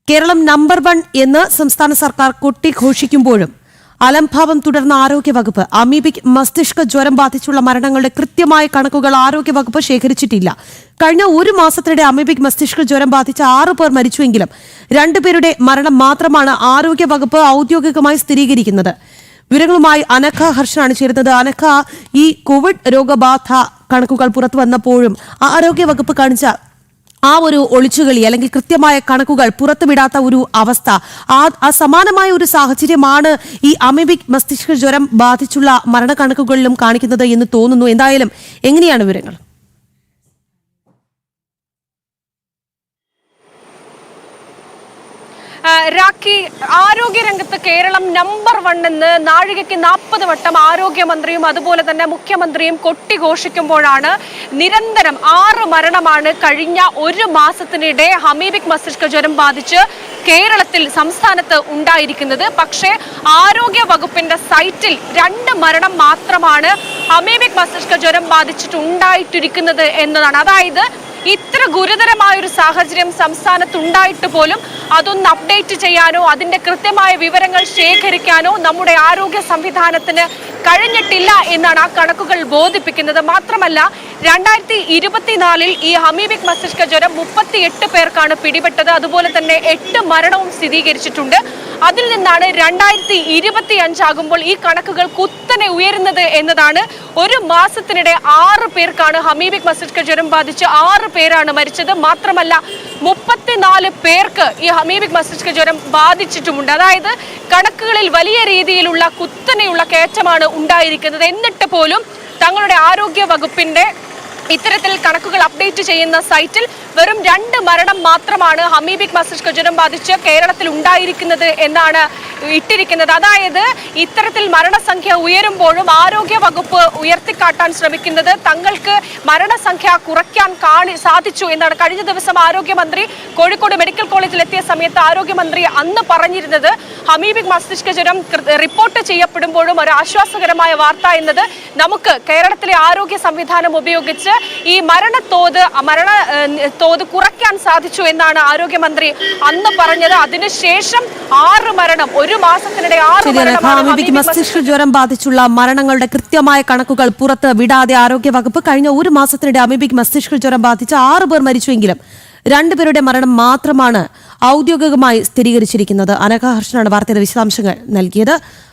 Keralam number 1 എന്ന് സംസ്ഥാന സർക്കാർ കൊട്ടിഘോഷിക്കുമ്പോഴും അലംഭാവം തുടർന്ന ആരോഗ്യവകുപ്പ് അമീബിക് മസ്തിഷ്ക ജ്വരം ബാധിച്ചുള്ള മരണങ്ങളുടെ കൃത്യമായ കണക്കുകൾ ആരോഗ്യവകുപ്പ് ശേഖരിച്ചിട്ടില്ല. കഴിഞ്ഞ ഒരു മാസത്തിനിടെ അമീബിക് മസ്തിഷ്ക ജ്വരം ബാധിച്ച 6 പേർ മരിച്ചുവെങ്കിലും 2 പേരുടെ മരണം മാത്രമാണ് ആരോഗ്യവകുപ്പ് ഔദ്യോഗികമായി സ്ഥിരീകരിക്കുന്നത്. വിവരങ്ങളുമായി അനഘ ഹർഷനാണ് ചേരുന്നത്. അനഘ, ഈ കോവിഡ് രോഗബാധ കണക്കുകൾ പുറത്തു വന്നപ്പോഴും ആരോഗ്യവകുപ്പ് കാണിച്ച ആ ഒരു ഒളിച്ചുകളി അല്ലെങ്കിൽ കൃത്യമായ കണക്കുകൾ പുറത്തുവിടാത്ത ഒരു അവസ്ഥ, ആ സമാനമായ ഒരു സാഹചര്യമാണ് ഈ അമീബിക് മസ്തിഷ്ക ജ്വരം ബാധിച്ചുള്ള മരണക്കണക്കുകളിലും കാണിക്കുന്നത് എന്ന് തോന്നുന്നു. എന്തായാലും എങ്ങനെയാണ് വിവരങ്ങൾ? രാഖി, ആരോഗ്യരംഗത്ത് കേരളം നമ്പർ 1 എന്ന് നാഴികയ്ക്ക് 40 വട്ടം ആരോഗ്യമന്ത്രിയും അതുപോലെ തന്നെ മുഖ്യമന്ത്രിയും കൊട്ടിഘോഷിക്കുമ്പോഴാണ് നിരന്തരം 6 മരണമാണ് കഴിഞ്ഞ ഒരു മാസത്തിനിടെ അമീബിക് മസ്തിഷ്ക ജ്വരം ബാധിച്ച് കേരളത്തിൽ സംസ്ഥാനത്ത് ഉണ്ടായിരിക്കുന്നത്. പക്ഷേ ആരോഗ്യ വകുപ്പിന്റെ സൈറ്റിൽ 2 മരണം മാത്രമാണ് അമീബിക് മസ്തിഷ്ക ജ്വരം ബാധിച്ചിട്ടുണ്ടായിട്ടിരിക്കുന്നത് എന്നതാണ്. അതായത് ഇത്ര ഗുരുതരമായ ഒരു സാഹചര്യം സംസ്ഥാനത്തുണ്ടായിട്ട് പോലും അതൊന്ന് അപ്ഡേറ്റ് ചെയ്യാനോ അതിന്റെ കൃത്യമായ വിവരങ്ങൾ ശേഖരിക്കാനോ നമ്മുടെ ആരോഗ്യ സംവിധാനത്തിന് കഴിഞ്ഞിട്ടില്ല എന്നാണ് ആ കണക്കുകൾ ബോധിപ്പിക്കുന്നത്. മാത്രമല്ല 2024 ഈ അമീബിക് മസ്തിഷ്ക ജ്വരം 38 പേർക്കാണ് പിടിപെട്ടത്. അതുപോലെ തന്നെ 8 മരണവും സ്ഥിരീകരിച്ചിട്ടുണ്ട്. അതിൽ നിന്നാണ് 2025 ആകുമ്പോൾ ഈ കണക്കുകൾ കുത്തനെ ഉയരുന്നത് എന്നതാണ്. ഒരു മാസത്തിനിടെ 6 പേർക്കാണ് അമീബിക് മസ്തിഷ്ക ജ്വരം ബാധിച്ച് 6 പേരാണ് മരിച്ചത്. മാത്രമല്ല 34 പേർക്ക് ഈ അമീബിക് മസ്തിഷ്ക ജ്വരം ബാധിച്ചിട്ടുമുണ്ട്. അതായത് കണക്കുകളിൽ വലിയ രീതിയിലുള്ള കുത്തനെയുള്ള കയറ്റമാണ് ഉണ്ടായിരിക്കുന്നത്. എന്നിട്ട് പോലും തങ്ങളുടെ ആരോഗ്യ വകുപ്പിന്റെ ഇത്തരത്തിൽ കണക്കുകൾ അപ്ഡേറ്റ് ചെയ്യുന്ന സൈറ്റിൽ വെറും 2 മരണം മാത്രമാണ് അമീബിക് മസ്തിഷ്ക ജ്വരം ബാധിച്ച് കേരളത്തിൽ ഉണ്ടായിരിക്കുന്നത് എന്നാണ് ഇട്ടിരിക്കുന്നത്. അതായത് ഇത്തരത്തിൽ മരണസംഖ്യ ഉയരുമ്പോഴും ആരോഗ്യ വകുപ്പ് ഉയർത്തിക്കാട്ടാൻ ശ്രമിക്കുന്നത് തങ്ങൾക്ക് മരണസംഖ്യ കുറയ്ക്കാൻ സാധിച്ചു എന്നാണ്. കഴിഞ്ഞ ദിവസം ആരോഗ്യമന്ത്രി കോഴിക്കോട് മെഡിക്കൽ കോളേജിൽ എത്തിയ സമയത്ത് ആരോഗ്യമന്ത്രി അന്ന് പറഞ്ഞിരുന്നത് അമീബിക് മസ്തിഷ്ക ജ്വരം റിപ്പോർട്ട് ചെയ്യപ്പെടുമ്പോഴും ഒരു ആശ്വാസകരമായ വാർത്ത എന്നത് നമുക്ക് കേരളത്തിലെ ആരോഗ്യ സംവിധാനം ഉപയോഗിച്ച് ഈ മരണത്തോത് കുറയ്ക്കാൻ സാധിച്ചു എന്നാണ് ആരോഗ്യമന്ത്രി അന്ന് പറഞ്ഞത്. അതിനുശേഷം 6 മരണം, ഒരു മാസത്തിനിടെ 6 മരണം. അമീബിക് മസ്തിഷ്ക ജ്വരം ബാധിച്ചുള്ള മരണങ്ങളുടെ കൃത്യമായ കണക്കുകൾ പുറത്ത് വിടാതെ ആരോഗ്യവകുപ്പ് കഴിഞ്ഞ ഒരു മാസത്തിനിടെ അമീബിക് മസ്തിഷ്ക ജ്വരം ബാധിച്ച 6 പേർ മരിച്ചുവെങ്കിലും 2 പേരുടെ മരണം മാത്രമാണ് ഔദ്യോഗികമായി സ്ഥിരീകരിച്ചിരിക്കുന്നത്. അനഘ ഹർഷനാണ് വാർത്തയുടെ വിശദാംശങ്ങൾ നൽകിയത്.